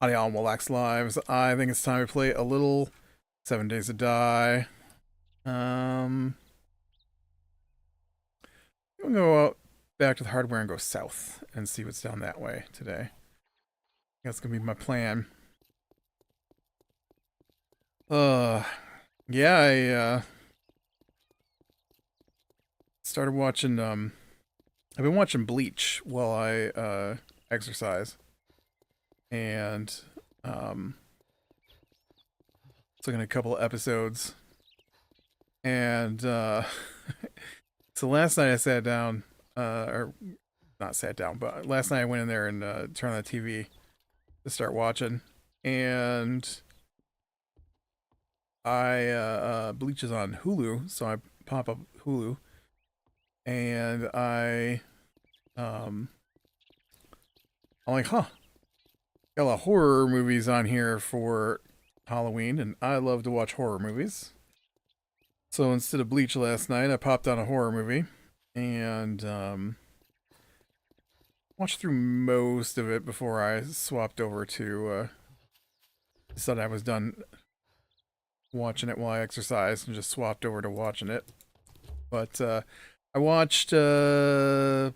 Howdy all Relax Lives. I think it's time to play a little 7 Days to Die. I'm gonna go out back to the hardware and go south and see what's down that way today. That's gonna be my plan. Yeah, I started watching I've been watching Bleach while I exercise. And looking at a couple of episodes, and so last night I sat down, or not sat down, but last night I went in there and turned on the TV to start watching, and I Bleach is on Hulu, so I pop up Hulu, and I'm like, huh. Got a lot of horror movies on here for Halloween, and I love to watch horror movies. So instead of Bleach last night, I popped on a horror movie and watched through most of it before I swapped over to decided I was done watching it while I exercised and just swapped over to watching it. But I watched well,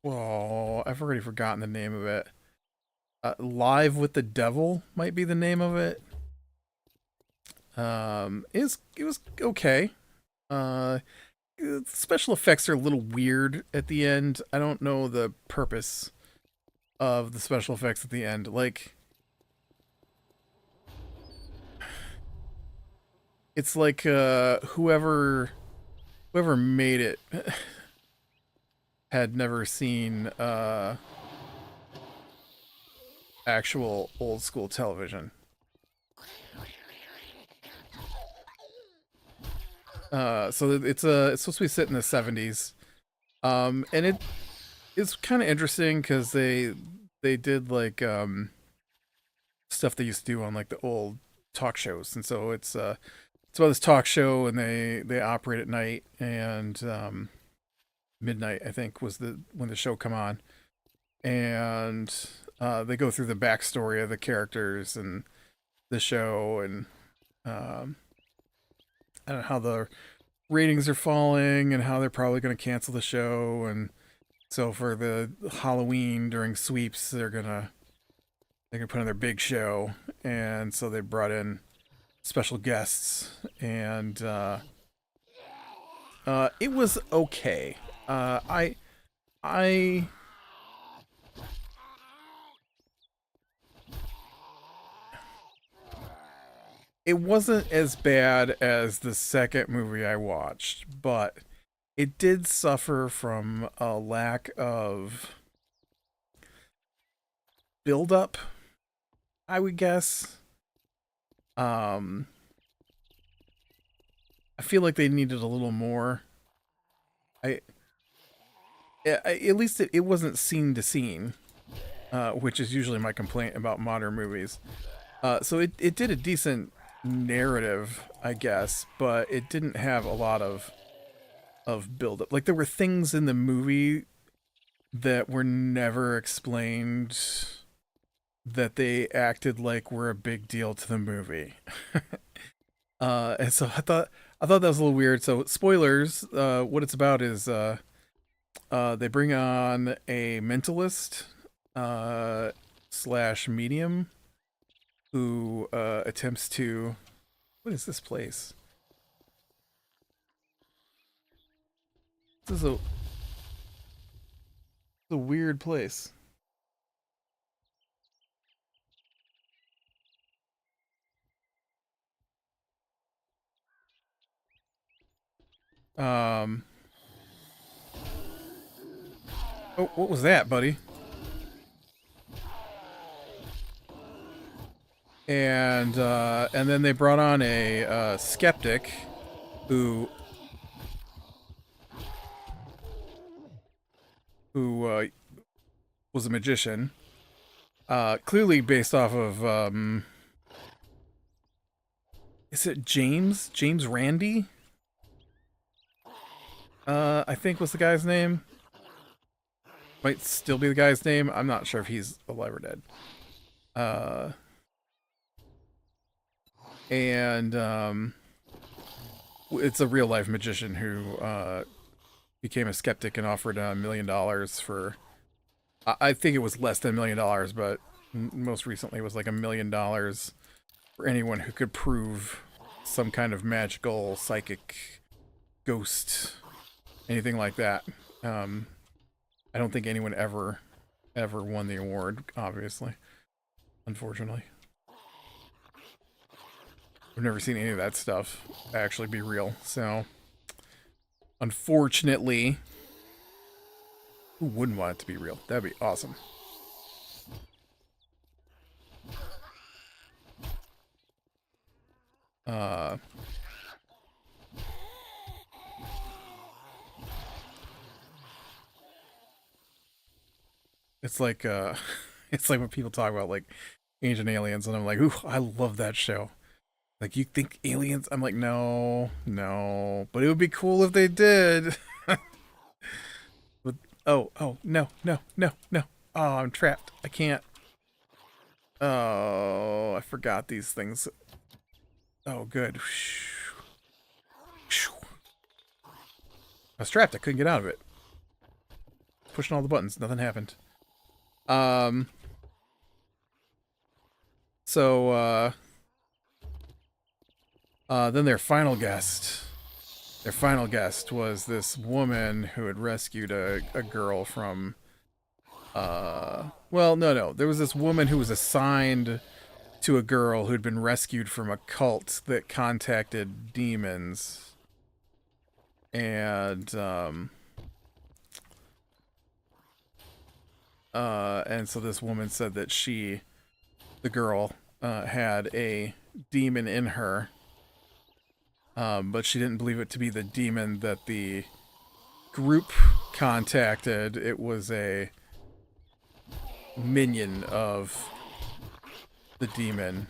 I've already forgotten the name of it. Live with the Devil might be the name of it. It was okay. Special effects are a little weird at the end. I don't know the purpose of the special effects at the end. Like, it's like whoever made it had never seen actual old school television. So it's supposed to be set in the 70s. And it's kind of interesting because they did like stuff they used to do on like the old talk shows, and so it's about this talk show, and they operate at night, and midnight I think was when the show come on, and they go through the backstory of the characters and the show, and I don't know how the ratings are falling and how they're probably going to cancel the show. And so for the Halloween during sweeps, they're gonna put on their big show, and so they brought in special guests, and it was okay. I It wasn't as bad as the second movie I watched, but it did suffer from a lack of build up, I would guess. I feel like they needed a little more. I at least it wasn't scene to scene, which is usually my complaint about modern movies. So it did a decent narrative, I guess, but it didn't have a lot of build up. Like, there were things in the movie that were never explained that they acted like were a big deal to the movie. And so I thought that was a little weird. So spoilers, what it's about is they bring on a mentalist slash medium who attempts to... What is this place? This is a weird place. Oh, what was that, buddy? And then they brought on a skeptic who who was a magician, clearly based off of is it James Randi? I think was the guy's name. Might still be the guy's name. I'm not sure if he's alive or dead. Uh, and it's a real life magician who became a skeptic and offered $1 million for. I think it was less than $1 million, but most recently it was like $1 million for anyone who could prove some kind of magical psychic ghost, anything like that. I don't think anyone ever won the award, obviously, unfortunately. I've never seen any of that stuff actually be real, so unfortunately, who wouldn't want it to be real? That'd be awesome. Uh, it's like it's like when people talk about like Ancient Aliens, and I'm like, ooh, I love that show. Like, you think aliens? I'm like, no, no, but it would be cool if they did. But oh, no, no, no, no. Oh, I'm trapped. I can't. Oh, I forgot these things. Oh, good. I was trapped. I couldn't get out of it. Pushing all the buttons. Nothing happened. Um. So, then their final guest. Their final guest was this woman who had rescued a girl from. Well, no. There was this woman who was assigned to a girl who'd been rescued from a cult that contacted demons. And so this woman said that the girl, had a demon in her, but she didn't believe it to be the demon that the group contacted. It was a minion of the demon.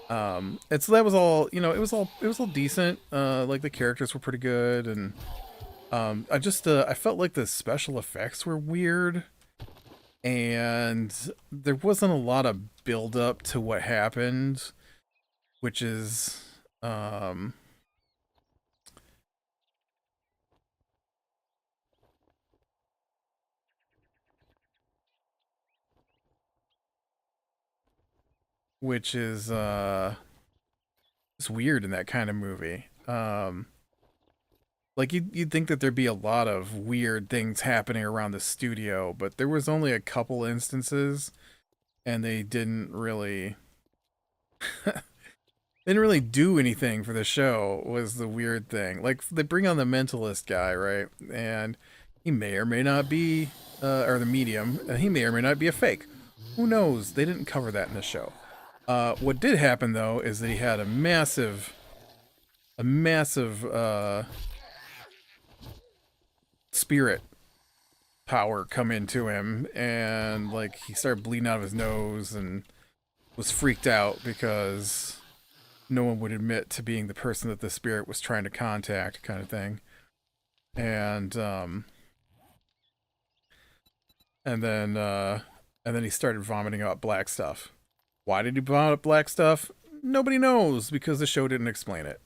And so that was all, it was all decent. Like, the characters were pretty good, and I felt like the special effects were weird, and there wasn't a lot of build up to what happened, which is which is it's weird in that kind of movie. Like, you'd think that there'd be a lot of weird things happening around the studio, but there was only a couple instances, and they didn't really do anything for the show, was the weird thing. Like, they bring on the mentalist guy, right? And he may or may not be, or the medium, and he may or may not be a fake. Who knows? They didn't cover that in the show. What did happen, though, is that he had a massive spirit power come into him, and like, he started bleeding out of his nose and was freaked out because no one would admit to being the person that the spirit was trying to contact, kind of thing. And and then he started vomiting out black stuff. Why did he vomit up black stuff? Nobody knows, because the show didn't explain it.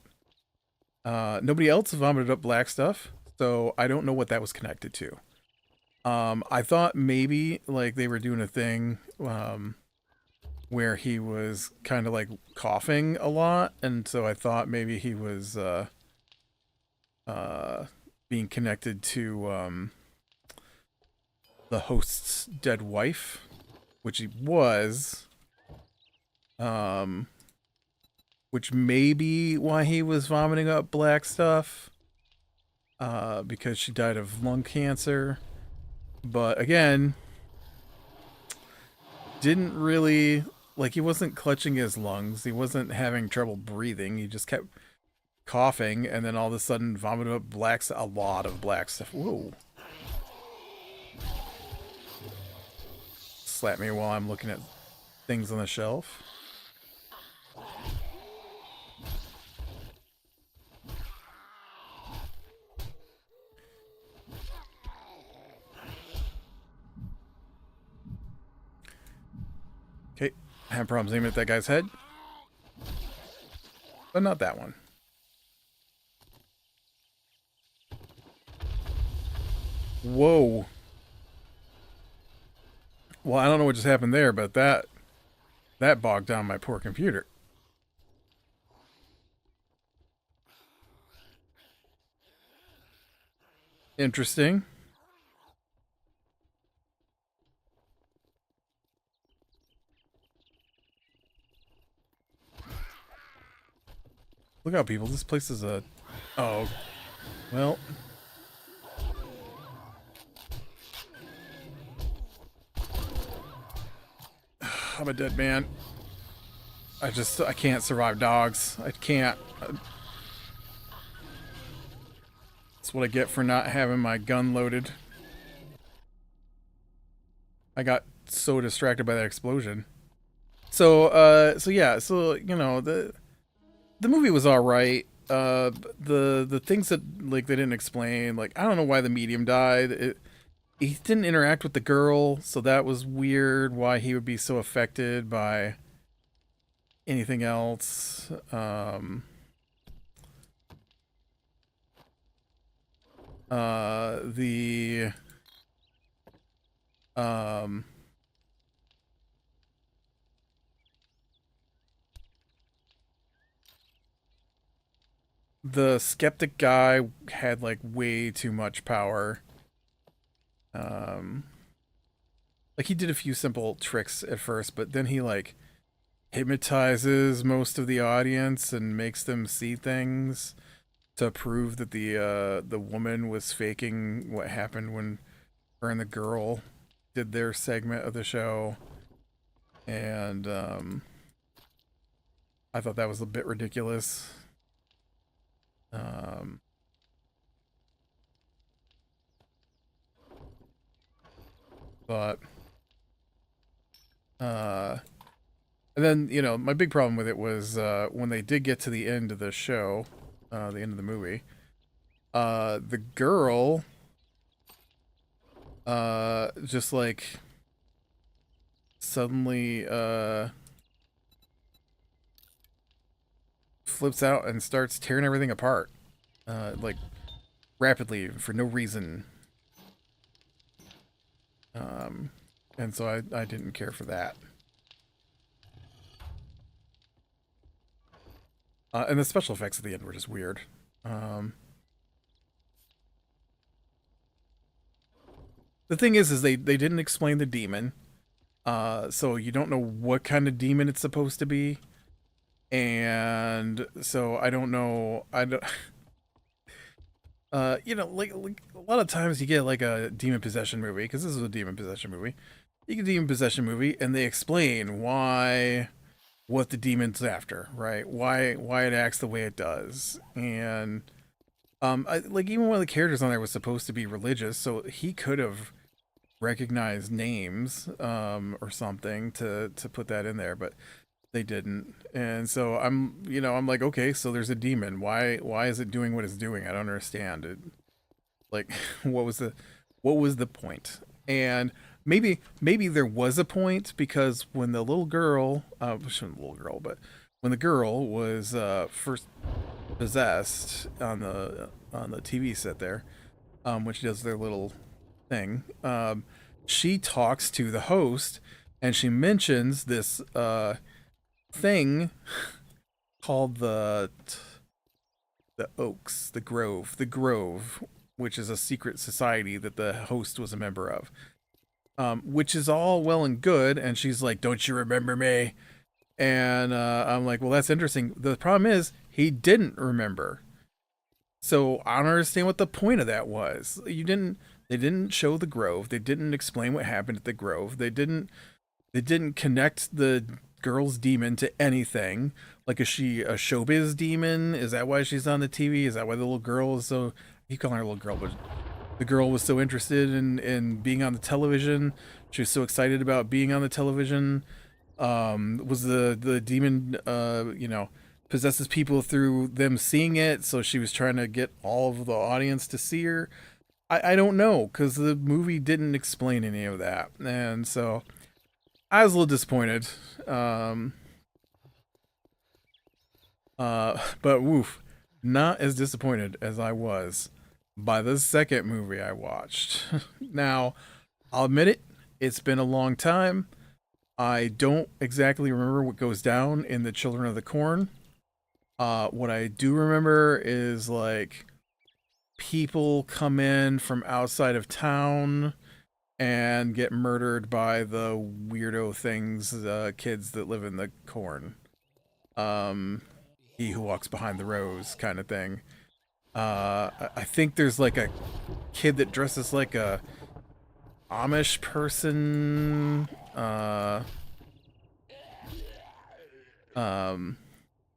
Nobody else vomited up black stuff, so I don't know what that was connected to. I thought maybe like they were doing a thing where he was kind of like coughing a lot, and so I thought maybe he was being connected to the host's dead wife, which he was. Which may be why he was vomiting up black stuff, because she died of lung cancer. But again, didn't really, like, he wasn't clutching his lungs, he wasn't having trouble breathing, he just kept coughing, and then all of a sudden vomited up a lot of black stuff. Whoa. slap me while I'm looking at things on the shelf. Okay, I have problems aiming at that guy's head. But not that one. Whoa. Well, I don't know what just happened there, but that bogged down my poor computer. Interesting. Look out, people. This place is a... Oh. Well. I'm a dead man. I can't survive dogs. I can't. That's what I get for not having my gun loaded. I got so distracted by that explosion. So yeah, so you know, the movie was all right. The things that like they didn't explain, like I don't know why the medium died. He didn't interact with the girl, so that was weird. Why he would be so affected by anything else? The skeptic guy had like way too much power. Like he did a few simple tricks at first, but then he like hypnotizes most of the audience and makes them see things to prove that the woman was faking what happened when her and the girl did their segment of the show. And I thought that was a bit ridiculous. But and then, you know, my big problem with it was when they did get to the end of the show, the end of the movie, the girl just like suddenly flips out and starts tearing everything apart, like rapidly for no reason. And so I didn't care for that. And the special effects at the end were just weird. The thing is they didn't explain the demon. So you don't know what kind of demon it's supposed to be. And so I don't know. You know, like a lot of times you get like a demon possession movie, because this is a demon possession movie. You get a demon possession movie, and they explain what the demon's after, right? Why it acts the way it does, and like even one of the characters on there was supposed to be religious, so he could have recognized names, or something to put that in there, but they didn't. And so I'm like, okay, so there's a demon. Why is it doing what it's doing? I don't understand it. Like, what was the point? And maybe there was a point, because when the little girl, but when the girl was first possessed on the TV set there, when she does their little thing, she talks to the host, and she mentions this thing called the Oaks, the Grove, which is a secret society that the host was a member of. Which is all well and good, and she's like, "Don't you remember me?" And I'm like, "Well, that's interesting." The problem is he didn't remember, so I don't understand what the point of that was. They didn't show the Grove. They didn't explain what happened at the Grove. They didn't connect the girl's demon to anything. Like, is she a showbiz demon? Is that why she's on the TV? Is that why the little girl is so... You call her a little girl, but the girl was so interested in being on the television. She was so excited about being on the television. Was the demon, possesses people through them seeing it, so she was trying to get all of the audience to see her. I don't know, because the movie didn't explain any of that, and so I was a little disappointed. Um, but woof, not as disappointed as I was by the second movie I watched. Now, I'll admit it, it's been a long time. I don't exactly remember what goes down in the Children of the Corn. What I do remember is like people come in from outside of town and get murdered by the weirdo things, kids that live in the corn. Um, he who walks behind the rose kind of thing. I think there's like a kid that dresses like a Amish person.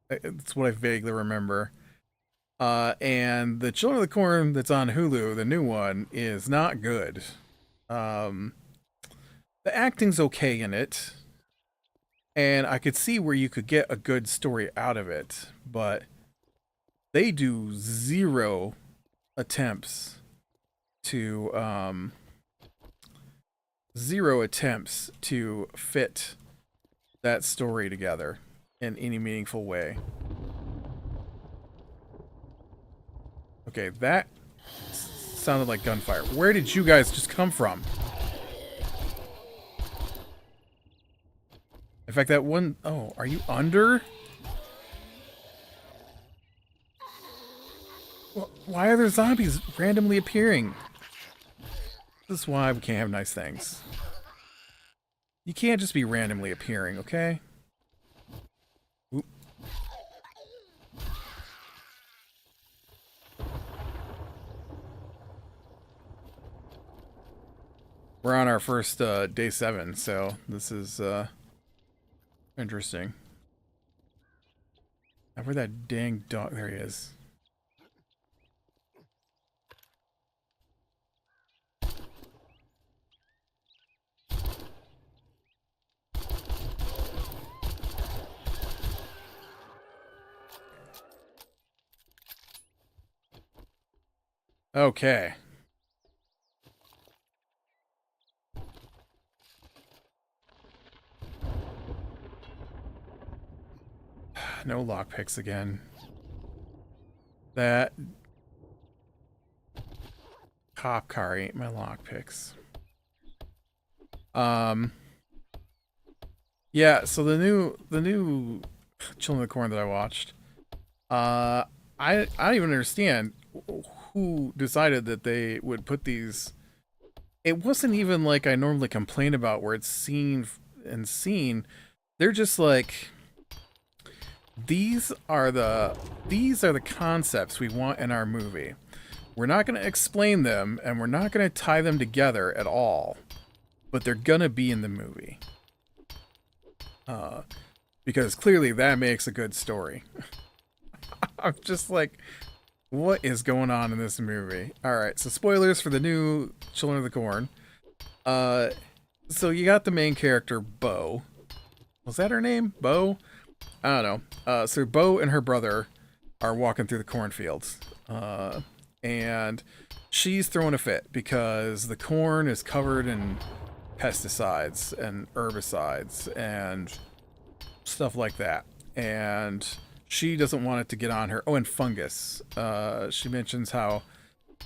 It's what I vaguely remember. And the Children of the Corn that's on Hulu, the new one, is not good. Um, the acting's okay in it, and I could see where you could get a good story out of it, but they do attempts to zero attempts to fit that story together in any meaningful way. Okay, that sounded like gunfire. Where did you guys just come from? In fact, that one... Oh, are you under? Well, why are there zombies randomly appearing? This is why we can't have nice things. You can't just be randomly appearing, okay? Oop. We're on our first day 7, so this is interesting. Now, where'd that dang dog... There he is. Okay. No lockpicks again. That cop car ain't my lockpicks. Yeah, so the new Children of the Corn that I watched, I don't even understand who decided that they would put these. It wasn't even like I normally complain about where it's seen and seen. They're just like, these are the concepts we want in our movie. We're not going to explain them, and we're not going to tie them together at all, but they're going to be in the movie. Because clearly that makes a good story. I'm just like, what is going on in this movie? Alright, so spoilers for the new Children of the Corn. So you got the main character, Bo. Was that her name? Bo? I don't know. So Bo and her brother are walking through the cornfields. And she's throwing a fit because the corn is covered in pesticides and herbicides and stuff like that. And she doesn't want it to get on her. Oh, and fungus. She mentions how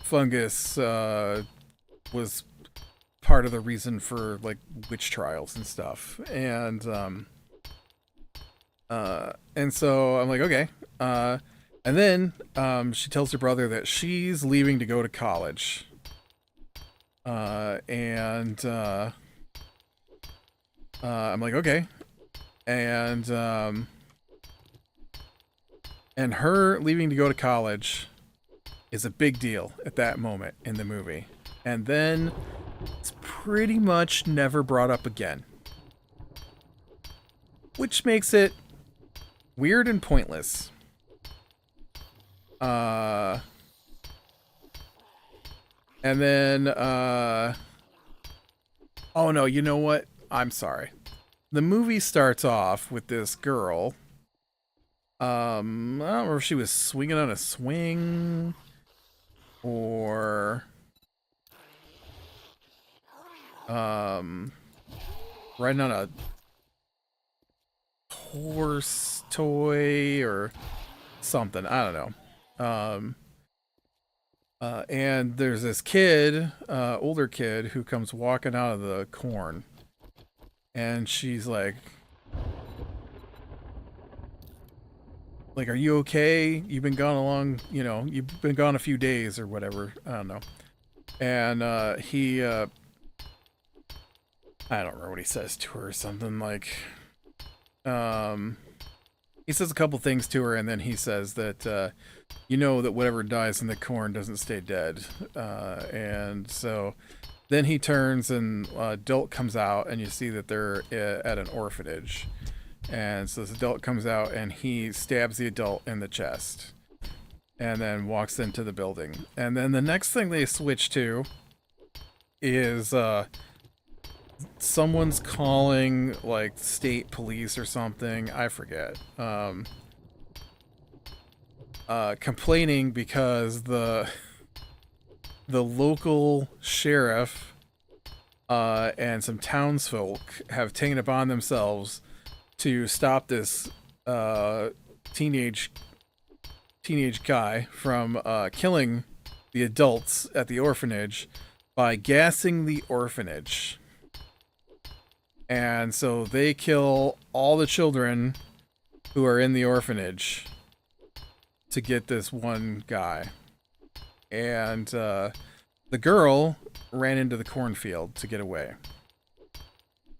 fungus was part of the reason for like witch trials and stuff. And so I'm like, okay. And then she tells her brother that she's leaving to go to college. I'm like, okay. And her leaving to go to college is a big deal at that moment in the movie. And then it's pretty much never brought up again. Which makes it weird and pointless. And then, oh no, you know what? I'm sorry. The movie starts off with this girl. I don't remember if she was swinging on a swing or um riding on a horse toy or something. I don't know. And there's this kid, older kid, who comes walking out of the corn, and she's like, "Are you okay? You've been gone a long, you've been gone a few days or whatever. I don't know." And I don't remember what he says to her. Something like, um, he says a couple things to her, and then he says that you know that whatever dies in the corn doesn't stay dead. And so then he turns and adult comes out, and you see that they're at an orphanage. And so this adult comes out and he stabs the adult in the chest and then walks into the building. And then the next thing they switch to is someone's calling like state police or something. I forget. Complaining because the local sheriff and some townsfolk have taken upon themselves to stop this teenage guy from killing the adults at the orphanage by gassing the orphanage. And so they kill all the children who are in the orphanage to get this one guy. And the girl ran into the cornfield to get away.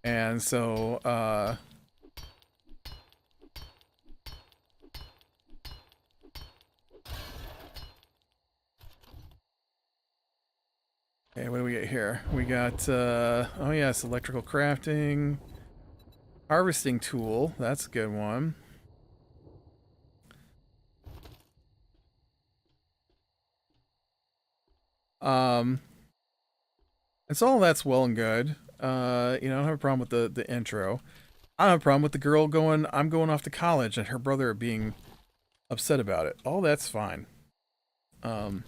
And so okay, what do we get here? We got oh yes, electrical crafting, harvesting tool. That's a good one. And so all that's well and good. I don't have a problem with the intro. I don't have a problem with the girl going, I'm going off to college, and her brother being upset about it. All that's fine. And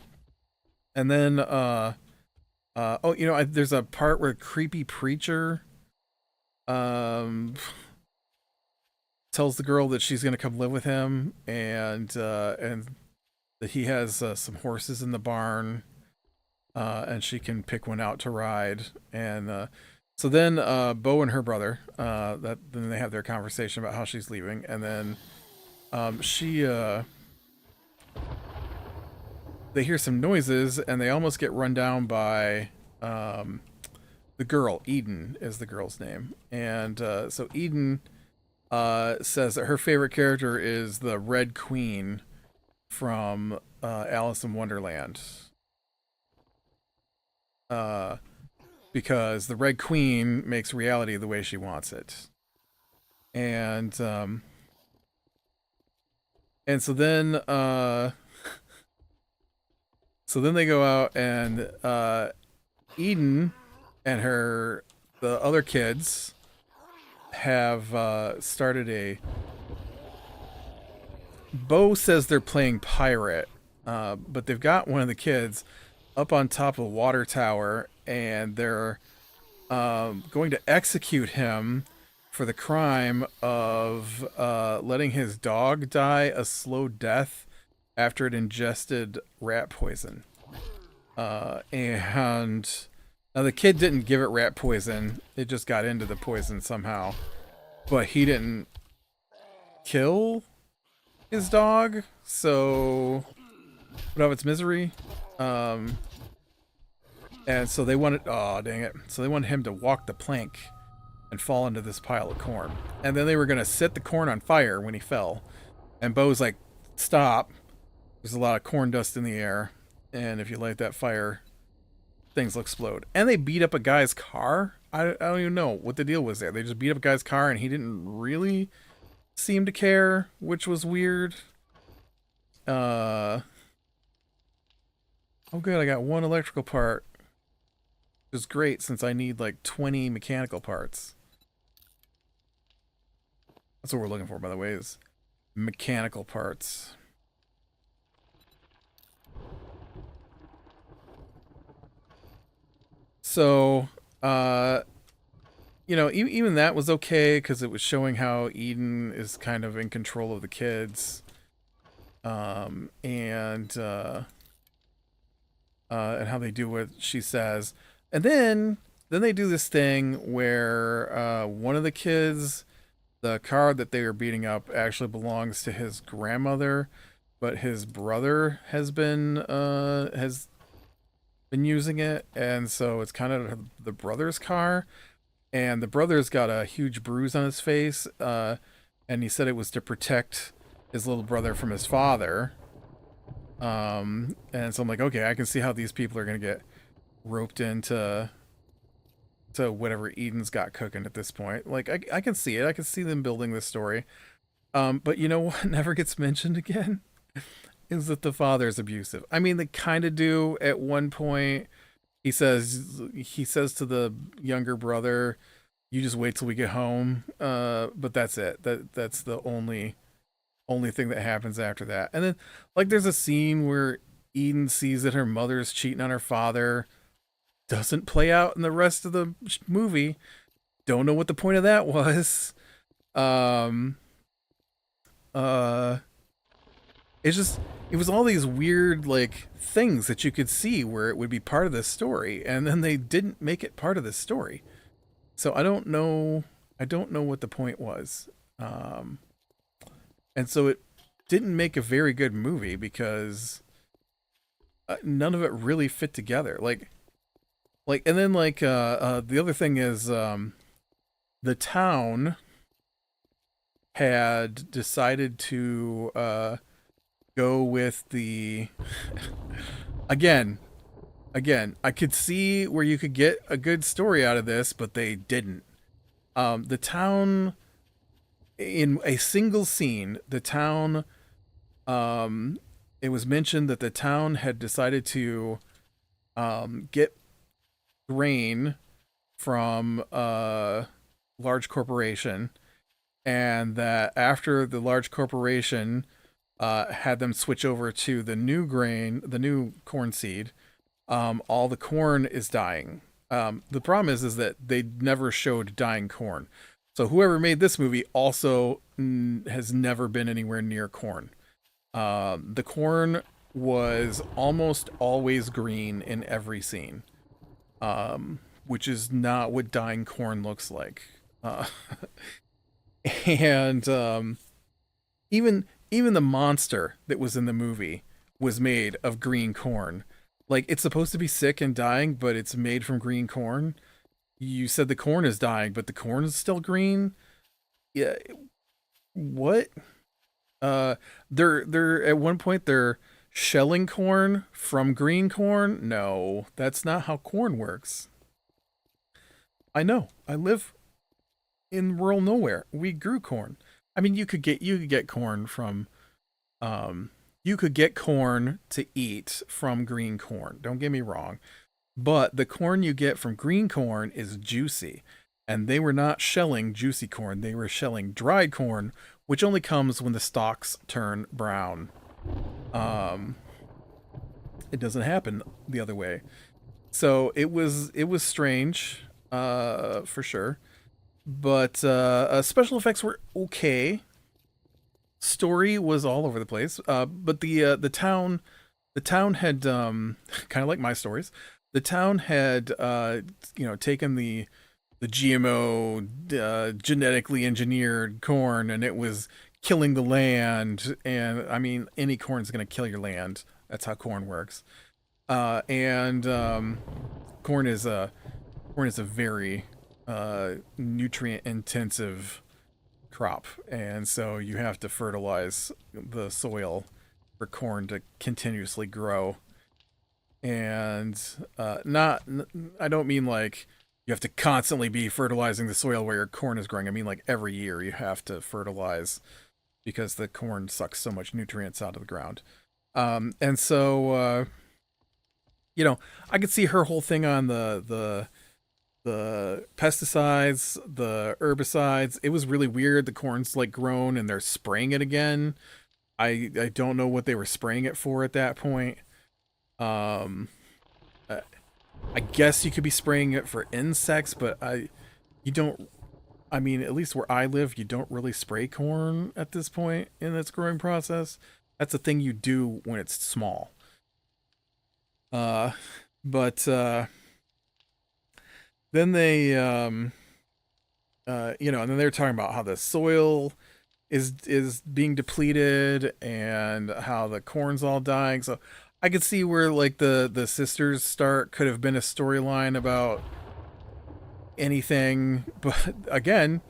then oh, there's a part where creepy preacher tells the girl that she's gonna come live with him, and that he has some horses in the barn, and she can pick one out to ride. And so then Bo and her brother, then they have their conversation about how she's leaving, and then she they hear some noises, and they almost get run down by the girl. Eden is the girl's name. And so Eden says that her favorite character is the Red Queen from Alice in Wonderland. Because the Red Queen makes reality the way she wants it. And so then they go out, and Eden and the other kids have started Bo says they're playing pirate, but they've got one of the kids up on top of a water tower, and they're going to execute him for the crime of letting his dog die a slow death after it ingested rat poison. And now the kid didn't give it rat poison. It just got into the poison somehow. But he didn't kill his dog, so put out its misery. And so they wanted, oh dang it. So they wanted him to walk the plank and fall into this pile of corn. And then they were going to set the corn on fire when he fell. And Bo's like, stop. There's a lot of corn dust in the air, and if you light that fire, things will explode. And they beat up a guy's car. I don't even know what the deal was there. They just beat up a guy's car, and he didn't really seem to care, which was weird. Oh, good. I got one electrical part, which is great since I need like 20 mechanical parts. That's what we're looking for, by the way, is mechanical parts. So, uh, even that was okay because it was showing how Eden is kind of in control of the kids, and how they do what she says, and then they do this thing where one of the kids, the car that they are beating up, actually belongs to his grandmother, but his brother has been using it, and so it's kind of the brother's car, and the brother's got a huge bruise on his face, and he said it was to protect his little brother from his father. And so I'm like, okay, I can see how these people are gonna get roped into whatever Eden's got cooking at this point. Like, I can see it. I can see them building this story. But you know what never gets mentioned again is that the father is abusive. I mean, they kind of do at one point. He says to the younger brother, "You just wait till we get home." But that's it. That's the only thing that happens after that. And then, like, there's a scene where Eden sees that her mother's cheating on her father. Doesn't play out in the rest of the movie. Don't know what the point of that was. Um, uh, it's just, it was all these weird, like, things that you could see where it would be part of this story, and then they didn't make it part of this story. So I don't know. I don't know what the point was. Um, and so it didn't make a very good movie because none of it really fit together. And then the other thing is the town had decided to go with the again I could see where you could get a good story out of this, but they didn't. The town, in a single scene, the town, um it was mentioned that the town had decided to get grain from a large corporation, and that after the large corporation had them switch over to the new grain, the new corn seed, all the corn is dying. The problem is that they never showed dying corn. So whoever made this movie also has never been anywhere near corn. The corn was almost always green in every scene, which is not what dying corn looks like. Uh, and even the monster that was in the movie was made of green corn. Like, it's supposed to be sick and dying, but it's made from green corn. You said the corn is dying, but the corn is still green. Yeah, what? They're at one point they're shelling corn from green corn. No, that's not how corn works. I know. I live in rural nowhere. We grew corn. I mean, you could get corn from you could get corn to eat from green corn. Don't get me wrong. But the corn you get from green corn is juicy. And they were not shelling juicy corn. They were shelling dried corn, which only comes when the stalks turn brown. Um it doesn't happen the other way. So it was strange, for sure. But special effects were okay. Story was all over the place. But the town had kind of like my stories. The town had taken the GMO, genetically engineered corn, and it was killing the land. And I mean, any corn's gonna kill your land. That's how corn works. And corn is a corn is a very nutrient intensive crop, and so you have to fertilize the soil for corn to continuously grow. And not, I don't mean like you have to constantly be fertilizing the soil where your corn is growing. I mean, like, every year you have to fertilize because the corn sucks so much nutrients out of the ground. And so you know, I could see her whole thing on the pesticides, the herbicides. It was really weird. The corn's like grown and they're spraying it again. I don't know what they were spraying it for at that point. Um, uh, I guess you could be spraying it for insects, but you don't. I mean, at least where I live, you don't really spray corn at this point in its growing process. That's a thing you do when it's small. Uh, but then they, and then they're talking about how the soil is being depleted and how the corn's all dying. So I could see where like the sisters start could have been a storyline about anything, but again,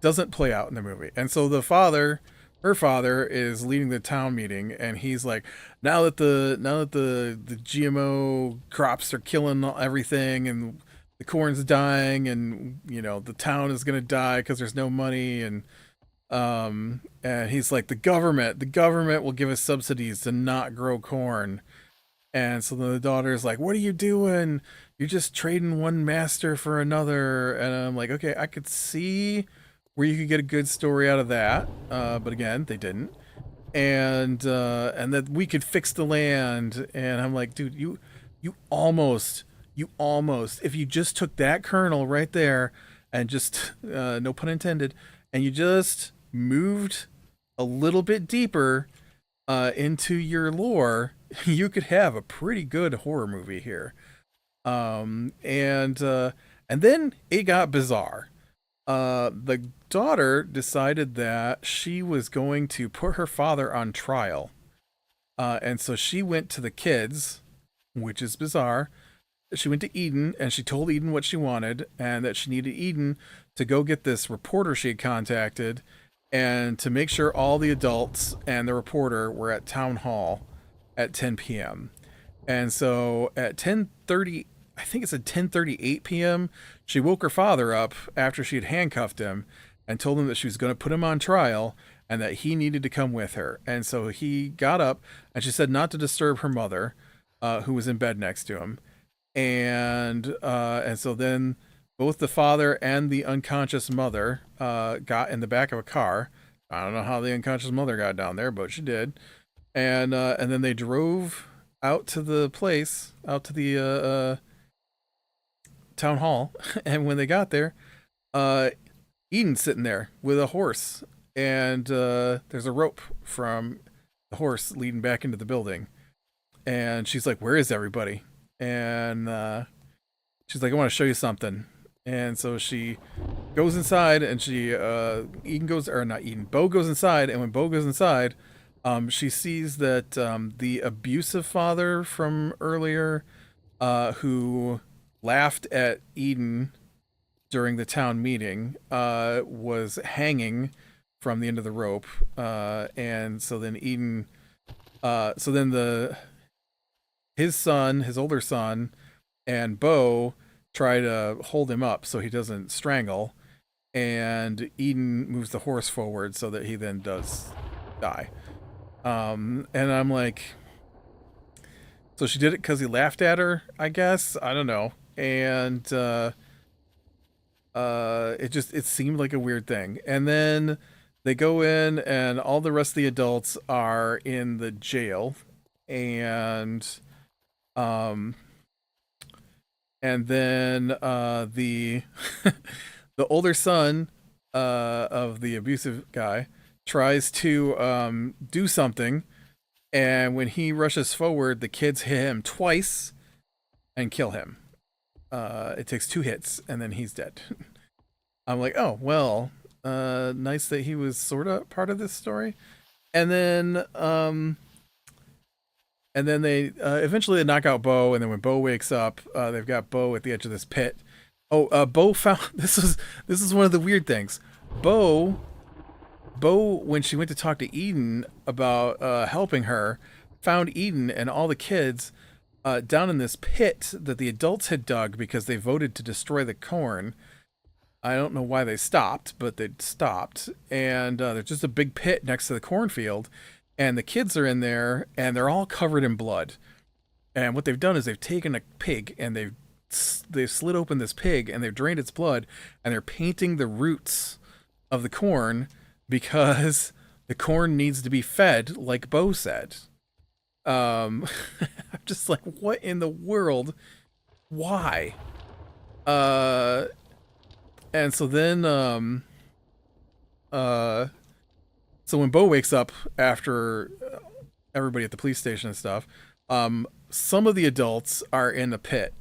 doesn't play out in the movie. And so her father is leading the town meeting, and he's like, now that the GMO crops are killing everything, and the corn's dying, and the town is gonna die because there's no money, and he's like, the government will give us subsidies to not grow corn. And so then the daughter's like, what are you doing? You're just trading one master for another. And I'm like, okay, I could see where you could get a good story out of that. But again, they didn't. And that we could fix the land. And I'm like, dude, you almost, if you just took that kernel right there and just, no pun intended, and you just moved a little bit deeper into your lore, you could have a pretty good horror movie here. And then it got bizarre. The daughter decided that she was going to put her father on trial. And so she went to the kids, which is bizarre. She went to Eden and she told Eden what she wanted and that she needed Eden to go get this reporter she had contacted and to make sure all the adults and the reporter were at town hall at 10 p.m. And so at 10:30, I think it's at 10:38 p.m., she woke her father up after she had handcuffed him and told him that she was going to put him on trial and that he needed to come with her. And so he got up and she said not to disturb her mother, who was in bed next to him. And so then both the father and the unconscious mother got in the back of a car. I don't know how the unconscious mother got down there, but she did. And then they drove out to the place, out to the town hall. And when they got there, Eden's sitting there with a horse, and there's a rope from the horse leading back into the building. And she's like, "Where is everybody?" And she's like, "I want to show you something." And so she goes inside, and Eden goes, or not Eden, Bo goes inside, and when Bo goes inside, she sees that the abusive father from earlier, who laughed at Eden during the town meeting, was hanging from the end of the rope. And so then Eden, so then his older son, and Bo try to hold him up so he doesn't strangle. And Eden moves the horse forward so that he then does die. And I'm like, so she did it because he laughed at her, I guess. I don't know. And it seemed like a weird thing. And then they go in, and all the rest of the adults are in the jail, and then the the older son of the abusive guy tries to do something, and when he rushes forward, the kids hit him twice and kill him. It takes 2 hits, and then he's dead. I'm like, oh well, nice that he was sort of part of this story. And then they eventually knock out Bo, and then when Bo wakes up, they've got Bo at the edge of this pit. Oh, Bo found this is one of the weird things. Bo, when she went to talk to Eden about helping her, found Eden and all the kids down in this pit that the adults had dug because they voted to destroy the corn. I don't know why they stopped, but they stopped. And there's just a big pit next to the cornfield, and the kids are in there, and they're all covered in blood. And what they've done is they've taken a pig and they've slit open this pig and they've drained its blood and they're painting the roots of the corn because the corn needs to be fed, like Bo said. I'm just like, what in the world? Why? Uh, and so then, uh, so when Bo wakes up after everybody at the police station and stuff, some of the adults are in a pit,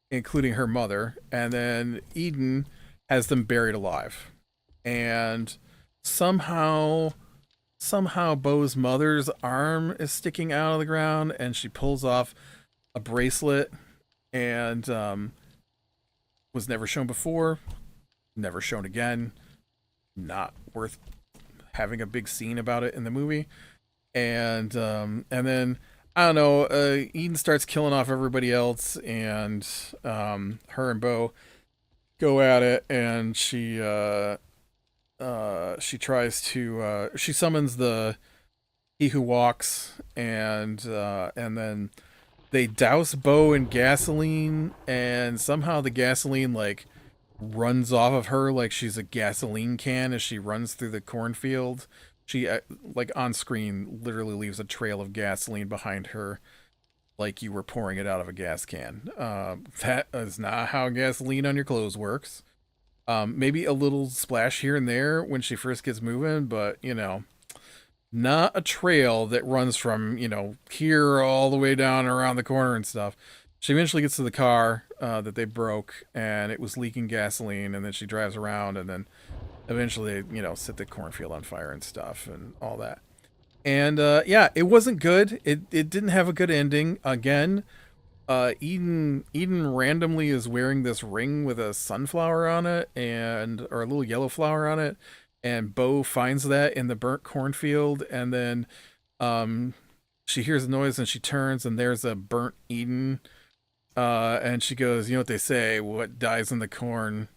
including her mother, and then Eden has them buried alive. And somehow Bo's mother's arm is sticking out of the ground and she pulls off a bracelet and was never shown before, never shown again, not worth having a big scene about it in the movie. And then I don't know, Eden starts killing off everybody else, and her and Bo go at it, and she tries to she summons the He Who Walks, and then they douse Bo in gasoline, and somehow the gasoline like runs off of her like she's a gasoline can as she runs through the cornfield. She like on screen literally leaves a trail of gasoline behind her, like you were pouring it out of a gas can. That is not how gasoline on your clothes works. Maybe a little splash here and there when she first gets moving, but not a trail that runs from here all the way down around the corner and stuff. She eventually gets to the car that they broke, and it was leaking gasoline, and then she drives around, and then eventually set the cornfield on fire and stuff and all that. And yeah, it wasn't good. It didn't have a good ending. Again, Eden randomly is wearing this ring with a sunflower on it, or a little yellow flower on it, and Bo finds that in the burnt cornfield, and then she hears a noise and she turns and there's a burnt Eden, and she goes, you know what they say, what dies in the corn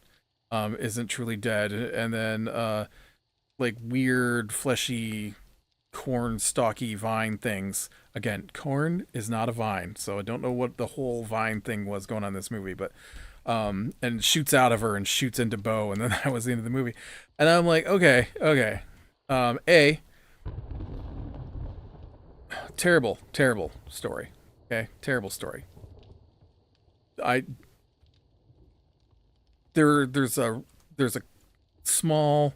isn't truly dead. And then like weird fleshy corn stalky vine things. Again, corn is not a vine, so I don't know what the whole vine thing was going on in this movie, but and shoots out of her and shoots into Bo, and then that was the end of the movie. And I'm like, okay. Terrible story. Okay, terrible story. I there's a small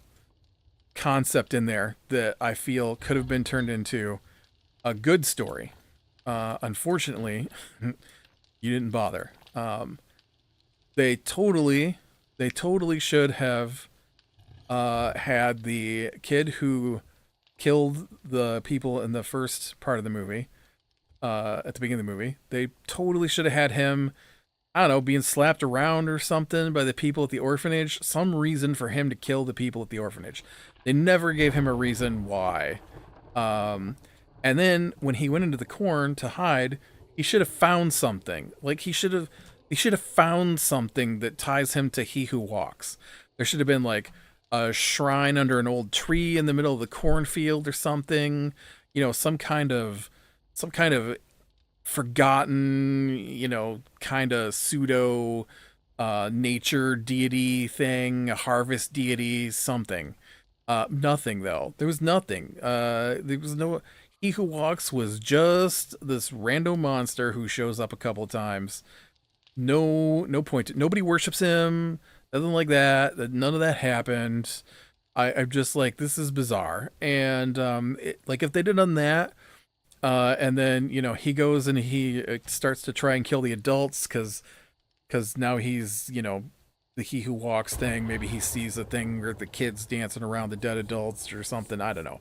concept in there that I feel could have been turned into a good story. Unfortunately, you didn't bother. They totally should have had the kid who killed the people in the first part of the movie, at the beginning of the movie. They totally should have had him, I don't know, being slapped around or something by the people at the orphanage. Some reason for him to kill the people at the orphanage. They never gave him a reason why. And then when he went into the corn to hide, he should have found something. Like he should have found something that ties him to He Who Walks. There should have been like a shrine under an old tree in the middle of the cornfield or something. Some kind of forgotten, kind of pseudo nature deity thing, a harvest deity, something. Nothing though. There was nothing. There was no. He Who Walks was just this random monster who shows up a couple of times. No point. Nobody worships him. Nothing like that. None of that happened. I'm just like, this is bizarre. And like if they did done that, and then he goes and he starts to try and kill the adults because now he's the He Who Walks thing. Maybe he sees a thing where the kids dancing around the dead adults or something. I don't know.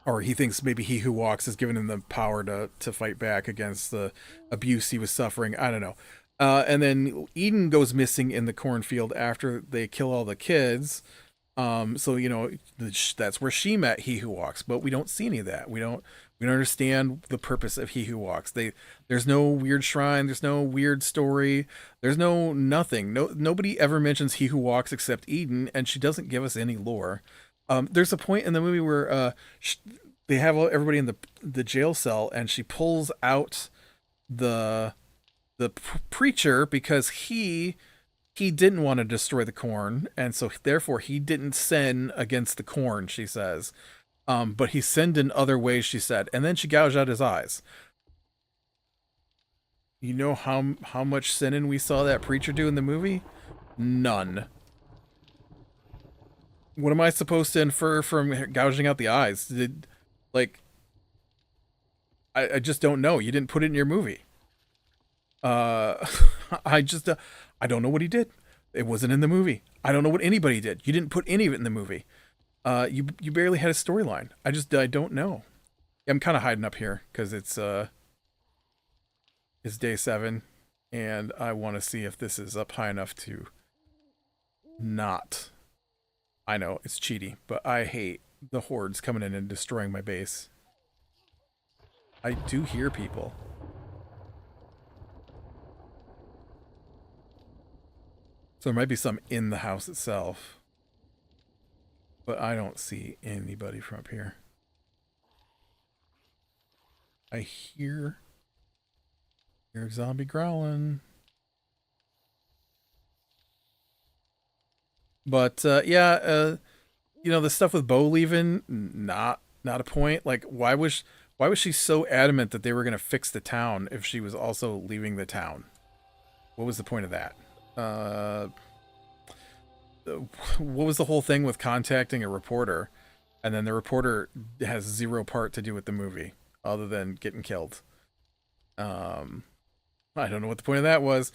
Or he thinks maybe He Who Walks is giving him the power to fight back against the abuse he was suffering. I don't know. And then Eden goes missing in the cornfield after they kill all the kids. So that's where she met He Who Walks, but we don't see any of that. We don't understand the purpose of He Who Walks. There's no weird shrine. There's no weird story. There's nothing. Nobody ever mentions He Who Walks except Eden, and she doesn't give us any lore. There's a point in the movie where they have everybody in the jail cell, and she pulls out the preacher because he didn't want to destroy the corn, and so therefore he didn't sin against the corn, she says. But he sinned in other ways, she said, and then she gouged out his eyes. You know how much sinning we saw that preacher do in the movie? None. What am I supposed to infer from gouging out the eyes? Like, I just don't know. You didn't put it in your movie. Uh, I just, I don't know what he did. It wasn't in the movie. I don't know what anybody did. You didn't put any of it in the movie. You barely had a storyline. I don't know. I'm kind of hiding up here because it's day 7, and I want to see if this is up high enough to not. I know it's cheaty, but I hate the hordes coming in and destroying my base. I do hear people. So there might be some in the house itself. But I don't see anybody from up here. I hear zombie growling. But yeah, you know, the stuff with Bo leaving, not a point. Like, why was she so adamant that they were gonna fix the town if she was also leaving the town? What was the point of that? What was the whole thing with contacting a reporter, and then the reporter has zero part to do with the movie other than getting killed? I don't know what the point of that was.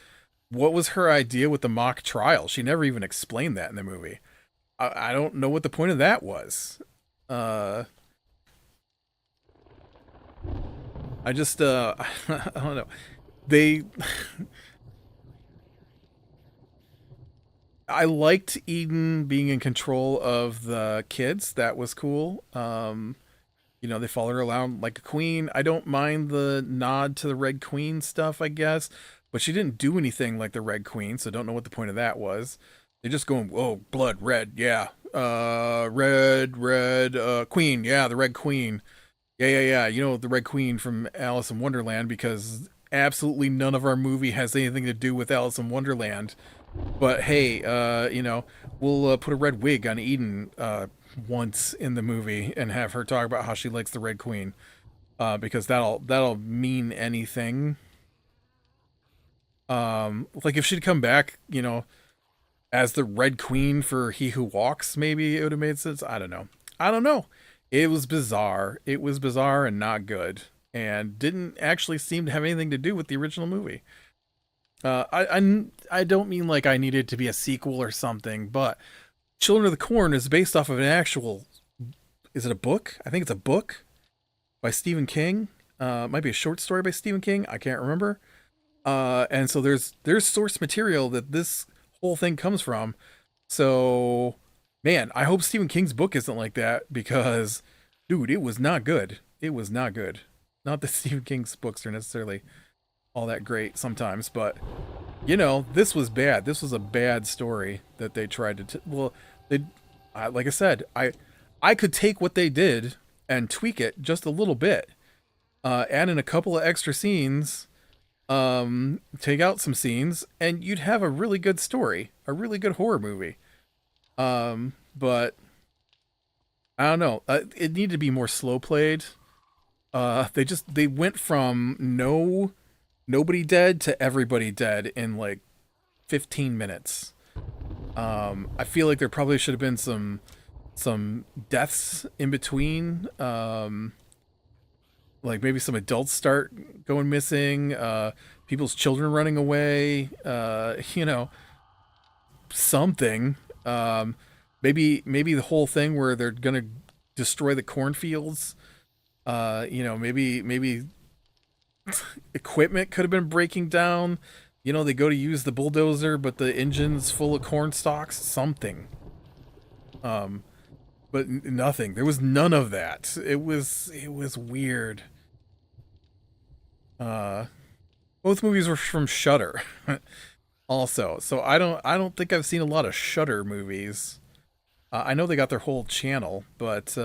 What was her idea with the mock trial? She never even explained that in the movie. I don't know what the point of that was. I just I don't know. They I liked Eden being in control of the kids. That was cool. You know, they followed her around like a queen. I don't mind the nod to the Red Queen stuff, I guess, but she didn't do anything like the Red Queen, so don't know what the point of that was. They're just going, oh, blood, red, yeah. Red, Queen, yeah, the Red Queen. Yeah. You know, the Red Queen from Alice in Wonderland, because absolutely none of our movie has anything to do with Alice in Wonderland. But hey, you know, we'll put a red wig on Eden once in the movie and have her talk about how she likes the Red Queen, because that'll mean anything. Like if she'd come back, you know, as the Red Queen for He Who Walks, maybe it would have made sense. I don't know. It was bizarre. It was bizarre and not good, and didn't actually seem to have anything to do with the original movie. I don't mean like I needed to be a sequel or something, but Children of the Corn is based off of an actual. Is it a book? I think it's a book by Stephen King. It might be a short story by Stephen King. I can't remember. And so there's source material that this whole thing comes from. So, man, I hope Stephen King's book isn't like that, because, dude, it was not good. It was not good. Not that Stephen King's books are necessarily all that great sometimes, but you know, this was bad. This was a bad story that they tried to like I said, I could take what they did and tweak it just a little bit, add in a couple of extra scenes, take out some scenes, and you'd have a really good story, a really good horror movie. But I don't know, it needed to be more slow played. They went from nobody dead to everybody dead in like 15 minutes. I feel like there probably should have been some deaths in between. Like maybe some adults start going missing, people's children running away, you know, something. Maybe the whole thing where they're gonna destroy the cornfields. You know, maybe equipment could have been breaking down. You know, they go to use the bulldozer, but the engine's full of corn stalks. Something. But nothing. There was none of that. It was weird. Both movies were from Shudder, also. So I don't think I've seen a lot of Shudder movies. I know they got their whole channel, but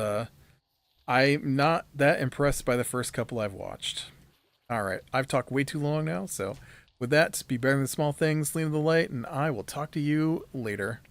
I'm not that impressed by the first couple I've watched. All right, I've talked way too long now, so with that, be better than small things, lean to the light, and I will talk to you later.